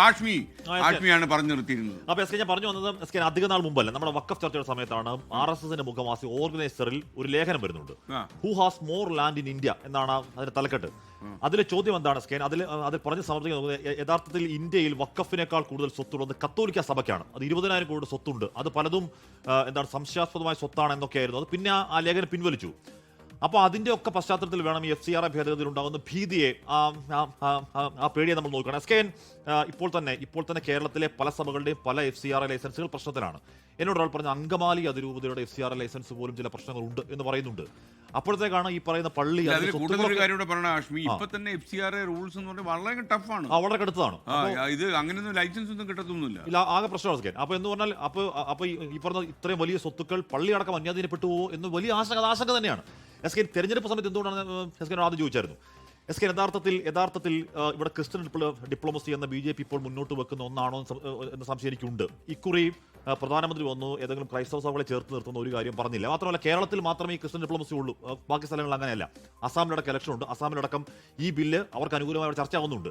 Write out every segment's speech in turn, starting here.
ആഷ്മിയാണ് പറഞ്ഞു നിർത്തിയിരുന്നത്. അപ്പൊ S K ഞാൻ പറഞ്ഞു വന്നത് അധിക നാൾ മുമ്പല്ല, നമ്മുടെ വഖഫ് ചർച്ചയുടെ സമയത്താണ് RSSന്റെ മുഖമാസി ഓർഗനൈസറിൽ ഒരു ലേഖനം വരുന്നുണ്ട്. Who has more land in India എന്നാണ് അതിന്റെ തലക്കെട്ട്. അതിലെ ചോദ്യം എന്താണ് സ്കേൻ? അതിൽ പറഞ്ഞ് സമർപ്പിക്കുന്നത് യഥാർത്ഥത്തിൽ ഇന്ത്യയിൽ വഖഫിനേക്കാൾ കൂടുതൽ സ്വത്തുള്ളത് കത്തോലിക്ക സഭയ്ക്കാണ്. അത് 20,000 കോടി സ്വത്തുണ്ട്. അത് പലതും സംശയാസ്പദമായ സ്വത്താണ് എന്നൊക്കെയായിരുന്നു. അത് പിന്നെ ആ ലേഖനം പിൻവലിച്ചു. അപ്പോൾ അതിന്റെ ഒക്കെ പശ്ചാത്തലത്തിൽ വേണം ഈ FCRA ഭേദഗതിയിൽ ഉണ്ടാകുന്ന ഭീതിയെ, ആ പേടിയെ നമ്മൾ നോക്കണം. എസ്കേൻ ഇപ്പോൾ തന്നെ കേരളത്തിലെ പല സഭകളുടെയും പല FCRA ലൈസൻസുകൾ പ്രശ്നത്തിലാണ്. എന്നോട് ഒരാൾ പറഞ്ഞ അങ്കമാലി അതിരൂപതയുടെ FCRA ലൈസൻസ് പോലും ചില പ്രശ്നങ്ങളുണ്ട് എന്ന് പറയുന്നുണ്ട്. അപ്പോഴത്തേക്കാണ് ഈ പറയുന്ന പള്ളി ഇപ്പൊ തന്നെ FCRA റൂൾസ് എന്ന് പറഞ്ഞാൽ വളരെ ടഫാണ്, വളരെ കടുത്തതാണ്. ഇത് അങ്ങനെയൊന്നും ലൈസൻസ് ഒന്നും കിട്ടത്തൊന്നുമില്ല. ഇല്ല, ആകെ പ്രശ്നമാണ് സ്കേൻ. അപ്പൊ എന്ന് പറഞ്ഞാൽ അപ്പൊ ഈ പറഞ്ഞ ഇത്രയും വലിയ സ്വത്തുക്കൾ പള്ളി അടക്കം അന്യാധീനപ്പെട്ടു പോകുമോ എന്ന് വലിയ ആശങ്ക തന്നെയാണ്. എസ്കേൻ തെരഞ്ഞെടുപ്പ് സമയത്ത് എന്തുകൊണ്ടാണ് എസ്കേൻ ആദ്യം ചോദിച്ചായിരുന്നു. എസ്കേൻ യഥാർത്ഥത്തിൽ ഇവിടെ ക്രിസ്ത്യൻ ഡിപ്ലോമസി എന്ന BJP ഇപ്പോൾ മുന്നോട്ട് വെക്കുന്ന ഒന്നാണോ എന്ന സംശയം എനിക്കുണ്ട്. ഇക്കുറി പ്രധാനമന്ത്രി വന്നു, ഏതെങ്കിലും ക്രൈസ്തവ സഭകളെ ചേർത്ത് നിർത്തുന്ന ഒരു കാര്യം പറഞ്ഞില്ല. മാത്രമല്ല കേരളത്തിൽ മാത്രമേ ഈ ക്രിസ്ത്യൻ ഡിപ്ലോമസി ഉള്ളൂ, ബാക്കി സ്ഥലങ്ങളിൽ അങ്ങനെയല്ല. അസാമിലടക്കം ഇലക്ഷൻ ഉണ്ട്. അസാമിലടക്കം ഈ ബില്ല് അവർക്ക് അനുകൂലമായി ചർച്ച ആവുന്നുണ്ട്.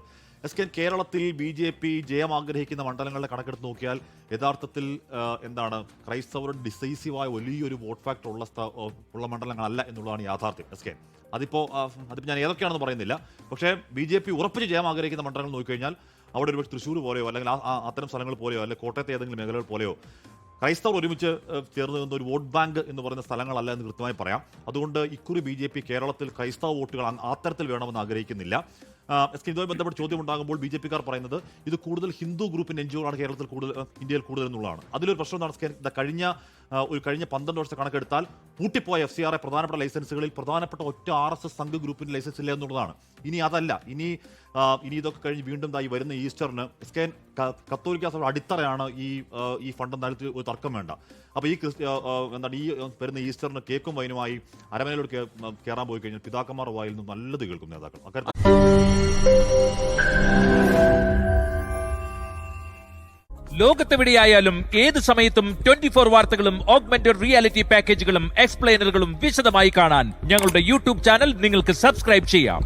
എസ്കേൻ കേരളത്തിൽ BJP ജയം ആഗ്രഹിക്കുന്ന മണ്ഡലങ്ങളുടെ കണക്കെടുത്ത് നോക്കിയാൽ യഥാർത്ഥത്തിൽ ക്രൈസ്തവരുടെ ഡിസൈസീവായ വലിയൊരു വോട്ട് ഫാക്ടർ ഉള്ള മണ്ഡലങ്ങളല്ല എന്നുള്ളതാണ് യാഥാർത്ഥ്യം. എസ്കേൻ അതിപ്പോൾ ഞാൻ ഏതൊക്കെയാണെന്ന് പറയുന്നില്ല. പക്ഷേ BJP ഉറപ്പിച്ച് ജയം ആഗ്രഹിക്കുന്ന മണ്ഡലങ്ങൾ നോക്കിക്കഴിഞ്ഞാൽ അവിടെ ഒരു തൃശ്ശൂർ പോലെയോ അല്ലെങ്കിൽ അത്തരം സ്ഥലങ്ങൾ പോലെയോ അല്ലെങ്കിൽ കോട്ടയത്തെ ഏതെങ്കിലും മേഖലകൾ പോലെയോ ക്രൈസ്തവർ ഒരുമിച്ച് ചേർന്ന് നിന്ന ഒരു വോട്ട് ബാങ്ക് എന്ന് പറയുന്ന സ്ഥലങ്ങളല്ല എന്ന് കൃത്യമായി പറയാം. അതുകൊണ്ട് ഇക്കുറി BJP കേരളത്തിൽ ക്രൈസ്തവ വോട്ടുകൾ അത്തരത്തിൽ വേണമെന്ന് ആഗ്രഹിക്കുന്നില്ല. ഇതുമായി ബന്ധപ്പെട്ട് ചോദ്യം ഉണ്ടാകുമ്പോൾ BJPക്കാർ പറയുന്നത് ഇത് കൂടുതൽ ഹിന്ദു ഗ്രൂപ്പിന്റെ NGO ആണ് കേരളത്തിൽ ഇന്ത്യയിൽ കൂടുതൽ എന്നുള്ളതാണ്. അതിലൊരു പ്രശ്നം എന്താണ്? കഴിഞ്ഞ 12 വർഷത്തെ കണക്കെടുത്താൽ പൂട്ടിപ്പോയ FCRA പ്രധാനപ്പെട്ട ലൈസൻസുകളിൽ പ്രധാനപ്പെട്ട ഒറ്റ RSS സംഘ ഗ്രൂപ്പിന്റെ ലൈസൻസ് ഇല്ല എന്നുള്ളതാണ്. ഇനി അതല്ല, ഇനി ഇതൊക്കെ കഴിഞ്ഞ് വീണ്ടും വരുന്ന ഈസ്റ്ററിന് എസ്കേൻ കത്തോലിക്ക സഭ അടിത്തറയാണ് ഈ ഫണ്ട് എന്നാലും ഒരു തർക്കം വേണ്ട. അപ്പോൾ ഈ വരുന്ന ഈസ്റ്ററിന് കേക്കും വൈനുമായി അരമനയിലോട്ട് കയറാൻ പോയി കഴിഞ്ഞാൽ പിതാക്കന്മാർ വായിൽ നിന്ന് നല്ലത് കേൾക്കും നേതാക്കൾ. ലോകത്തെവിടെയായാലും ഏത് സമയത്തും 24 വാർത്തകളും ഓഗ്മെന്റഡ് റിയാലിറ്റി പാക്കേജുകളും എക്സ്പ്ലെയിനറുകളും വിശദമായി കാണാൻ ഞങ്ങളുടെ YouTube ചാനൽ നിങ്ങൾക്ക് സബ്സ്ക്രൈബ് ചെയ്യാം.